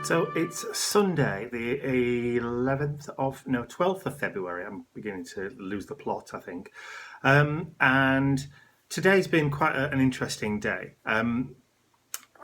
So it's Sunday, the 12th of February. I'm beginning to lose the plot, I think. And today's been quite an interesting day. I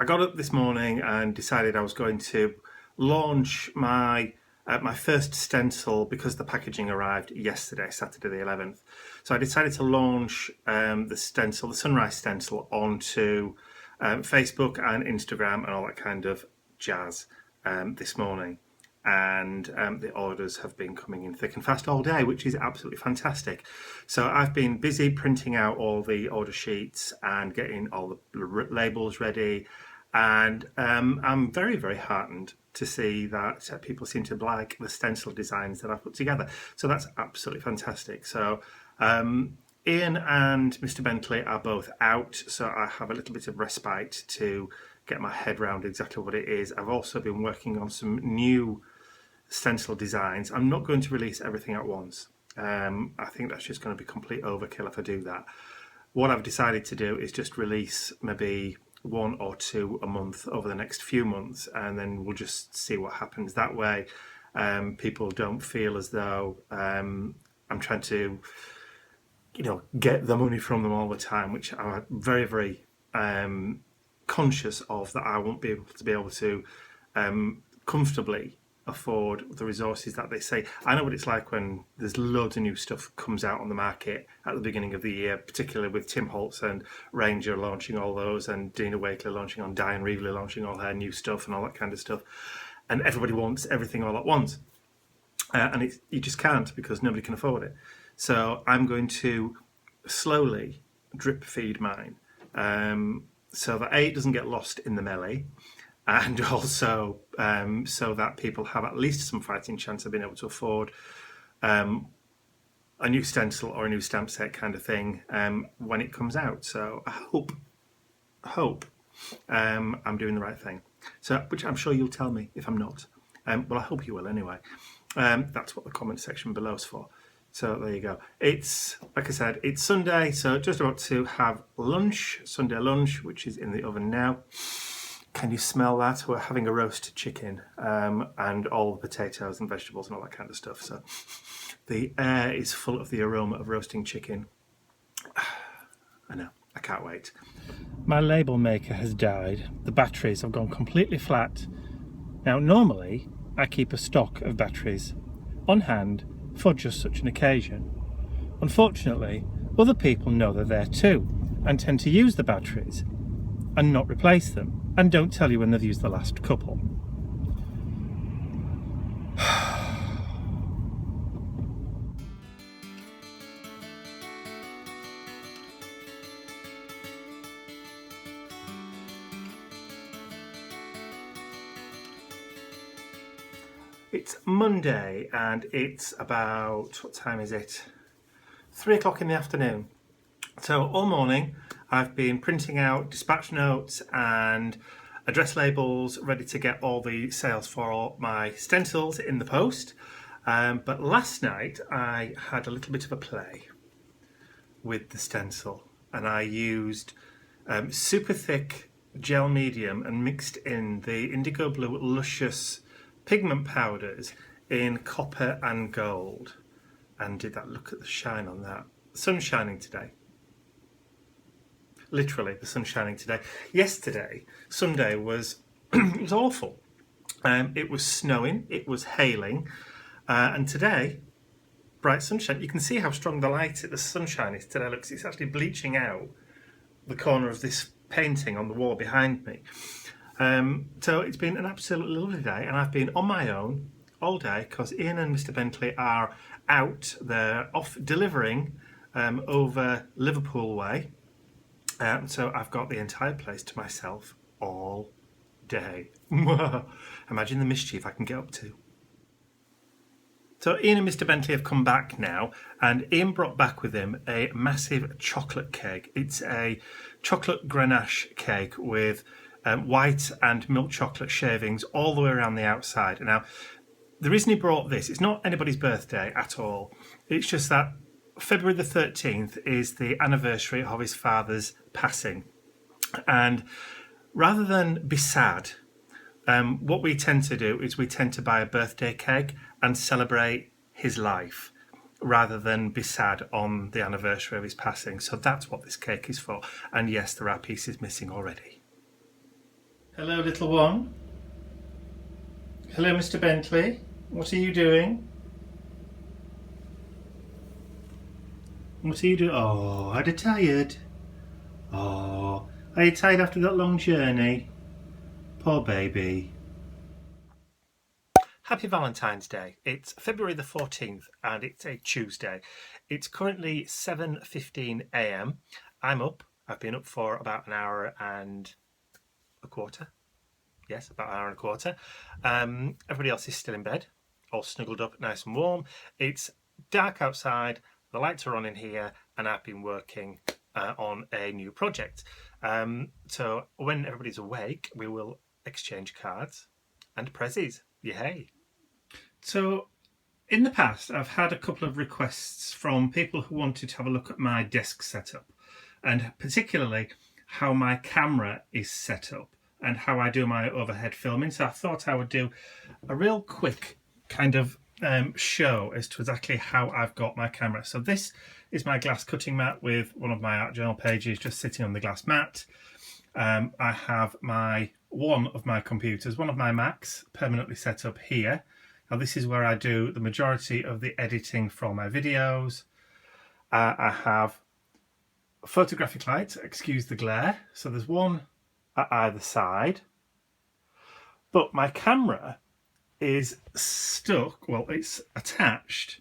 got up this morning and decided I was going to launch my first stencil because the packaging arrived yesterday, Saturday the 11th. So I decided to launch the sunrise stencil, onto Facebook and Instagram and all that kind of jazz this morning. And the orders have been coming in thick and fast all day, which is absolutely fantastic. So I've been busy printing out all the order sheets and getting all the labels ready. And I'm very, very heartened to see that people seem to like the stencil designs that I've put together. So that's absolutely fantastic. So Ian and Mr. Bentley are both out, so I have a little bit of respite to get my head around exactly what it is. I've also been working on some new stencil designs. I'm not going to release everything at once. I think that's just going to be complete overkill if I do that. What I've decided to do is just release maybe one or two a month over the next few months, and then we'll just see what happens. That way people don't feel as though I'm trying to get the money from them all the time, which I'm very, very conscious of, that I won't be able to comfortably afford the resources that they say. I know what it's like when there's loads of new stuff comes out on the market at the beginning of the year, particularly with Tim Holtz and Ranger launching all those, and Dina Wakley launching on Diane Reevely launching all her new stuff and all that kind of stuff, and everybody wants everything all at once, and you just can't, because nobody can afford it. So I'm going to slowly drip feed mine, so that it doesn't get lost in the melee, and also so that people have at least some fighting chance of being able to afford a new stencil or a new stamp set kind of thing when it comes out. So I hope I'm doing the right thing. So, which I'm sure you'll tell me if I'm not. Well, I hope you will anyway. That's what the comment section below is for. So there you go. It's, like I said, it's Sunday, so just about to have lunch, Sunday lunch, which is in the oven now. Can you smell that? We're having a roast chicken and all the potatoes and vegetables and all that kind of stuff. So the air is full of the aroma of roasting chicken. I know, I can't wait. My label maker has died. The batteries have gone completely flat. Now, normally, I keep a stock of batteries on hand for just such an occasion. Unfortunately, other people know they're there too and tend to use the batteries and not replace them, and don't tell you when they've used the last couple. It's Monday and it's about, what time is it? 3 o'clock in the afternoon. So all morning I've been printing out dispatch notes and address labels, ready to get all the sales for all my stencils in the post. But last night I had a little bit of a play with the stencil, and I used super thick gel medium and mixed in the indigo blue luscious pigment powders in copper and gold, and did that. Look at the shine on that. The sun's shining today. Literally, the sun's shining today. Yesterday, Sunday, was it was awful. It was snowing, it was hailing, and today, bright sunshine. You can see how strong the sunshine is today. Looks, it's actually bleaching out the corner of this painting on the wall behind me. So it's been an absolutely lovely day, and I've been on my own all day because Ian and Mr. Bentley are out. They're off delivering over Liverpool way. So I've got the entire place to myself all day. Imagine the mischief I can get up to. So Ian and Mr. Bentley have come back now, and Ian brought back with him a massive chocolate cake. It's a chocolate ganache cake with white and milk chocolate shavings all the way around the outside. Now, the reason he brought this, it's not anybody's birthday at all. It's just that February the 13th is the anniversary of his father's passing. And rather than be sad, What we tend to do is we tend to buy a birthday cake and celebrate his life rather than be sad on the anniversary of his passing. So that's what this cake is for. And yes, there are pieces missing already. Hello, little one. Hello, Mr. Bentley. What are you doing? What are you doing? Oh, are you tired? Oh, are you tired after that long journey? Poor baby. Happy Valentine's Day. It's February the 14th and it's a Tuesday. It's currently 7:15 a.m. I'm up. I've been up for about an hour and a quarter. Yes, about an hour and a quarter. Everybody else is still in bed, all snuggled up, nice and warm. It's dark outside, the lights are on in here, and I've been working on a new project. So when everybody's awake, we will exchange cards and prezzies. Yay! So in the past, I've had a couple of requests from people who wanted to have a look at my desk setup, and particularly how my camera is set up and how I do my overhead filming. So I thought I would do a real quick kind of show as to exactly how I've got my camera. So this is my glass cutting mat with one of my art journal pages just sitting on the glass mat. I have one of my computers, one of my Macs, permanently set up here. Now this is where I do the majority of the editing for my videos. I have photographic lights, excuse the glare. So there's one at either side. But my camera is stuck, well, it's attached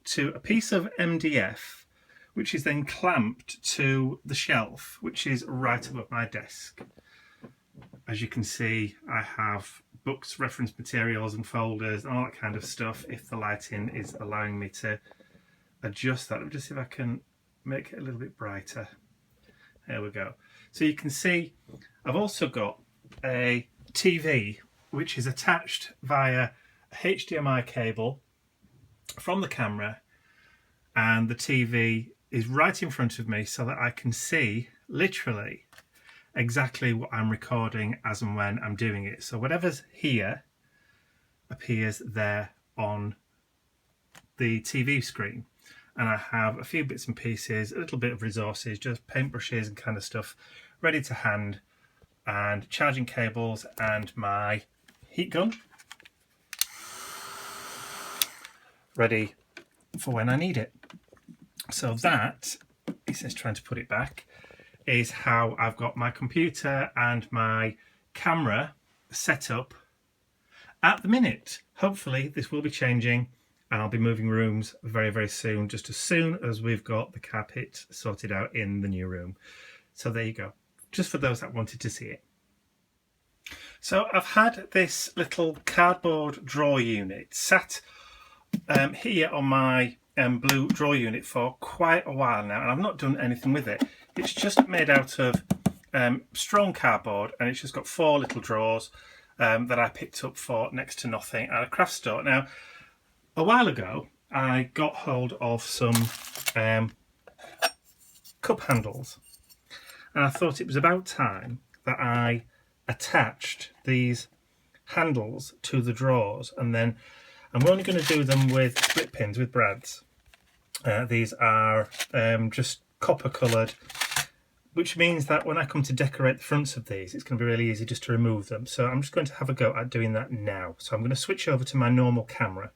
to a piece of MDF, which is then clamped to the shelf, which is right above my desk. As you can see, I have books, reference materials and folders and all that kind of stuff, if the lighting is allowing me to adjust that. Let me just see if I can make it a little bit brighter. There we go. So you can see I've also got a TV which is attached via a HDMI cable from the camera, and the TV is right in front of me so that I can see literally exactly what I'm recording as and when I'm doing it. So whatever's here appears there on the TV screen, and I have a few bits and pieces, a little bit of resources, just paintbrushes and kind of stuff ready to hand, and charging cables and my heat gun ready for when I need it. So that, he says trying to put it back, is how I've got my computer and my camera set up at the minute. Hopefully this will be changing and I'll be moving rooms very, very soon, just as soon as we've got the carpet sorted out in the new room. So there you go, just for those that wanted to see it. So I've had this little cardboard drawer unit sat here on my blue drawer unit for quite a while now, and I've not done anything with it. It's just made out of strong cardboard, and it's just got 4 little drawers that I picked up for next to nothing at a craft store. Now, a while ago, I got hold of some cup handles, and I thought it was about time that I attached these handles to the drawers, and then I'm only going to do them with split pins, with brads. These are just copper coloured, which means that when I come to decorate the fronts of these, it's going to be really easy just to remove them. So I'm just going to have a go at doing that now. So I'm going to switch over to my normal camera.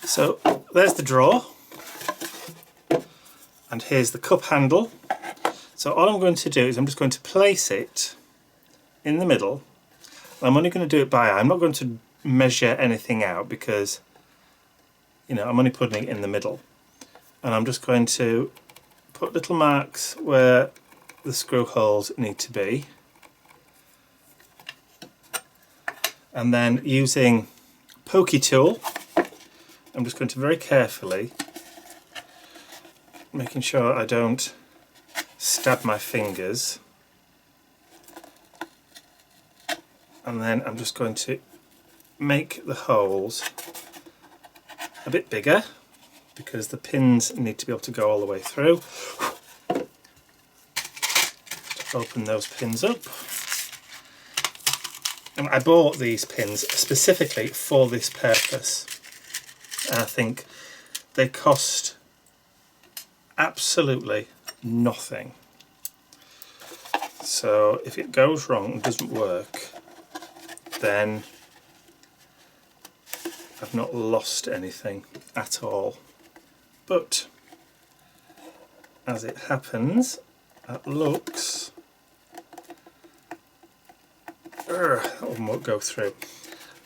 So there's the drawer, and here's the cup handle. So all I'm going to do is I'm just going to place it in the middle. I'm only going to do it by eye. I'm not going to measure anything out because, you know, I'm only putting it in the middle. And I'm just going to put little marks where the screw holes need to be. And then using pokey tool, I'm just going to very carefully, making sure I don't stab my fingers, and then I'm just going to make the holes a bit bigger because the pins need to be able to go all the way through. Open those pins up, And I bought these pins specifically for this purpose. And I think they cost absolutely nothing. So if it goes wrong and doesn't work, then I've not lost anything at all. But as it happens, that looks... that one won't go through.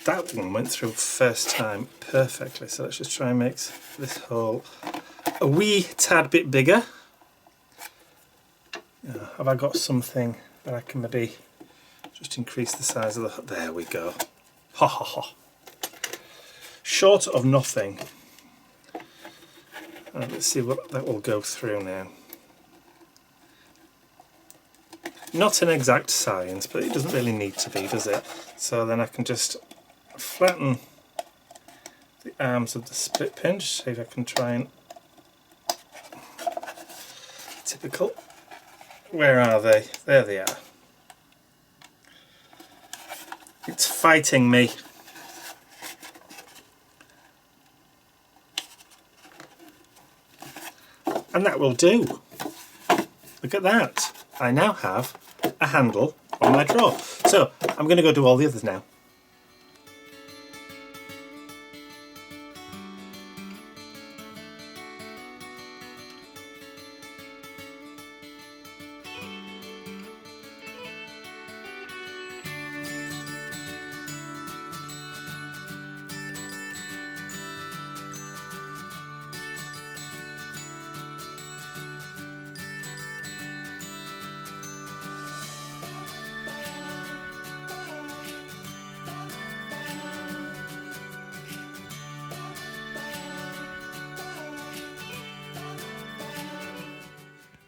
That one went through first time perfectly. So let's just try and make this hole a wee tad bit bigger. Have I got something that I can maybe just increase the size of the... There we go. Ha ha ha. Short of nothing. Let's see what that will go through now. Not an exact science, but it doesn't really need to be, does it? So then I can just flatten the arms of the split pin, see if I can try and... Typical. Where are they? There they are. It's fighting me. And that will do. Look at that. I now have a handle on my drawer. So I'm going to go do all the others now.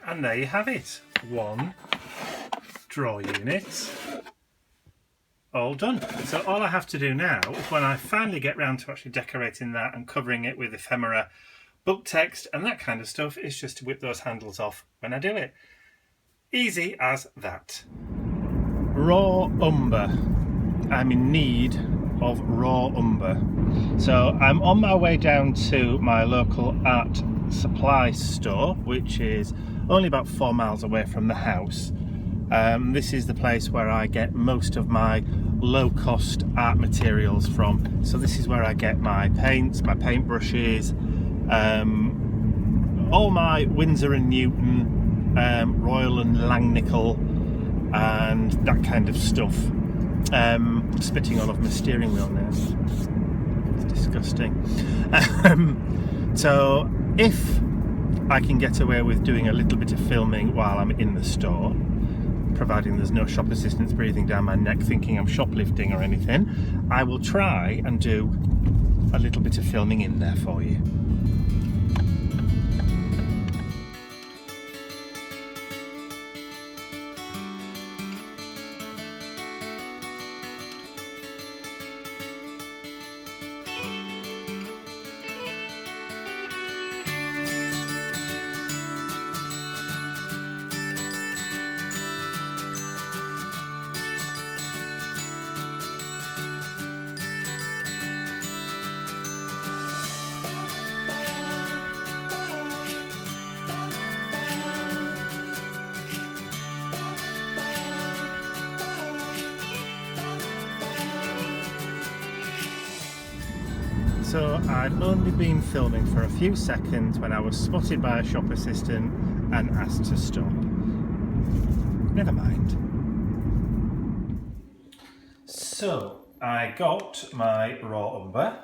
And there you have it, one drawer unit, all done. So all I have to do now, when I finally get round to actually decorating that and covering it with ephemera, book text and that kind of stuff, is just to whip those handles off when I do it. Easy as that. Raw umber. I'm in need of raw umber. So I'm on my way down to my local art supply store, which is only about 4 miles away from the house. This is the place where I get most of my low-cost art materials from. So this is where I get my paints, my paintbrushes, all my Winsor & Newton, Royal and Langnickel, and that kind of stuff. Spitting all of my steering wheel now. It's disgusting. So if I can get away with doing a little bit of filming while I'm in the store, providing there's no shop assistants breathing down my neck thinking I'm shoplifting or anything, I will try and do a little bit of filming in there for you. So I'd only been filming for a few seconds when I was spotted by a shop assistant and asked to stop. Never mind. So I got my raw umber,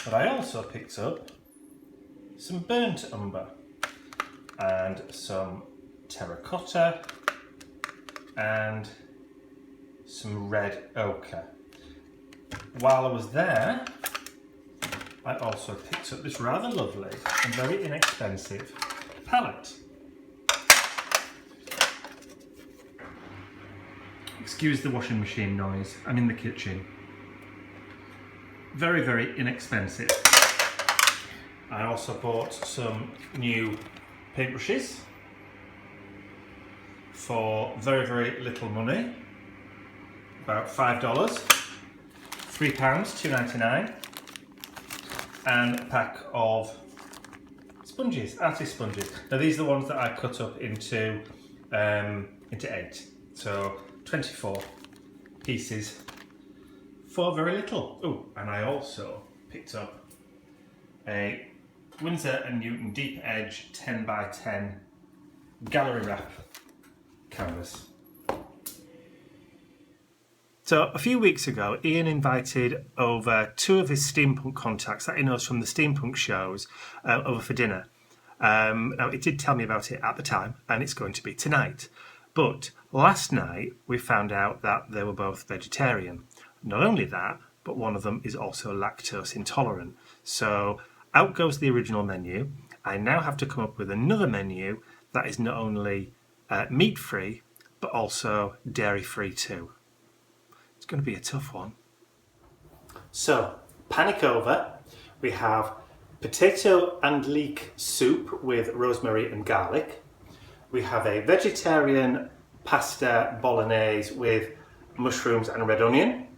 but I also picked up some burnt umber and some terracotta and some red ochre. While I was there, I also picked up this rather lovely and very inexpensive palette. Excuse the washing machine noise, I'm in the kitchen. Very, very inexpensive. I also bought some new paintbrushes for very, very little money. about $5, £3, $2.99, and a pack of sponges, artist sponges. Now these are the ones that I cut up into 8, so 24 pieces for very little. Oh, and I also picked up a Winsor & Newton Deep Edge 10 by 10 gallery wrap canvas. So a few weeks ago, Ian invited over 2 of his steampunk contacts that he knows from the steampunk shows over for dinner. Now, he did tell me about it at the time, and it's going to be tonight. But last night, we found out that they were both vegetarian. Not only that, but one of them is also lactose intolerant. So out goes the original menu. I now have to come up with another menu that is not only meat-free, but also dairy-free too. It's going to be a tough one. So, panic over. We have potato and leek soup with rosemary and garlic. We have a vegetarian pasta bolognese with mushrooms and red onion.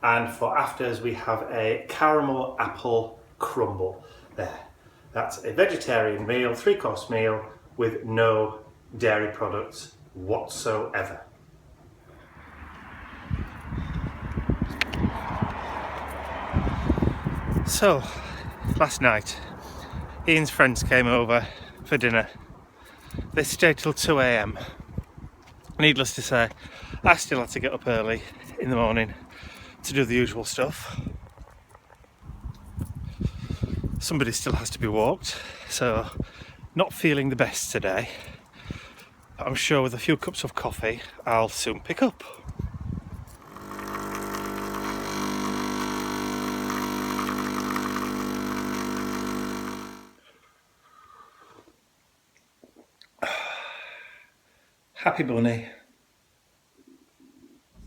And for afters, we have a caramel apple crumble. There. That's a vegetarian meal, 3-course meal with no dairy products whatsoever. So, last night, Ian's friends came over for dinner. They stayed till 2 a.m. Needless to say, I still had to get up early in the morning to do the usual stuff. Somebody still has to be walked, so not feeling the best today. But I'm sure with a few cups of coffee, I'll soon pick up. Happy Bunny.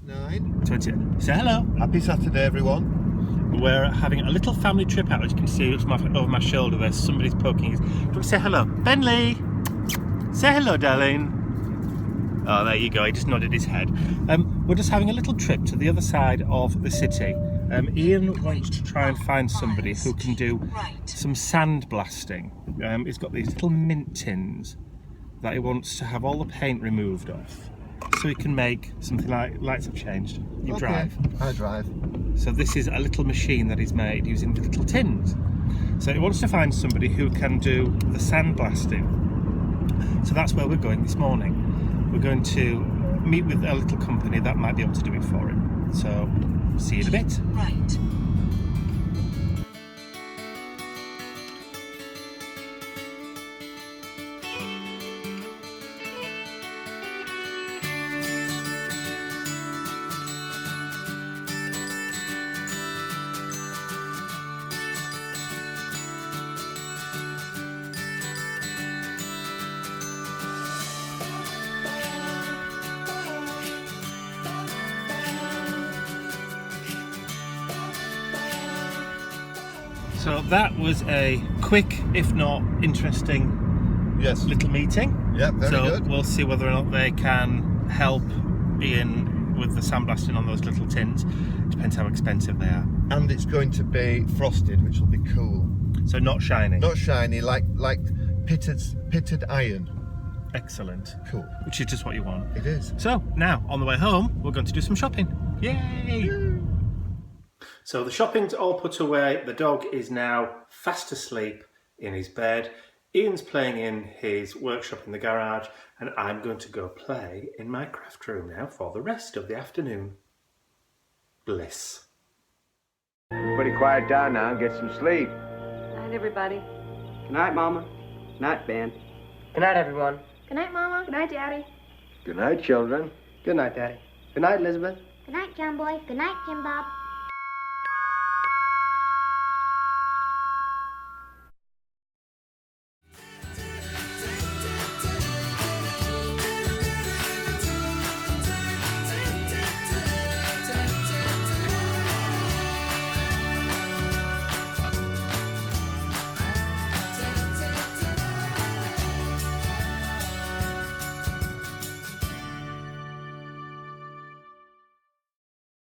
9. 20. Say hello. Happy Saturday, everyone. We're having a little family trip out. As you can see, it's over my shoulder. There's somebody's poking his. Do you want to say hello? Bentley! Say hello, darling. Oh, there you go. He just nodded his head. We're just having a little trip to the other side of the city. Ian wants to try and find somebody who can do some sand blasting. He's got these little mint tins that he wants to have all the paint removed off, so he can make something like lights have changed. You drive. I drive. So this is a little machine that he's made using the little tins. So he wants to find somebody who can do the sand blasting. So that's where we're going this morning. We're going to meet with a little company that might be able to do it for him. So see you in a bit. Right. So that was a quick, if not interesting, little meeting. Yeah, very good. So we'll see whether or not they can help Ian with the sandblasting on those little tins. Depends how expensive they are. And it's going to be frosted, which will be cool. So not shiny. Not shiny, like pitted iron. Excellent. Cool. Which is just what you want. It is. So now, on the way home, we're going to do some shopping. Yay! So the shopping's all put away. The dog is now fast asleep in his bed. Ian's playing in his workshop in the garage, and I'm going to go play in my craft room now for the rest of the afternoon. Bliss. Everybody quiet down now and get some sleep. Night, everybody. Good night, Mama. Night, Ben. Good night, everyone. Good night, Mama. Good night, Daddy. Good night, children. Good night, Daddy. Good night, Elizabeth. Good night, John Boy. Good night, Jim Bob.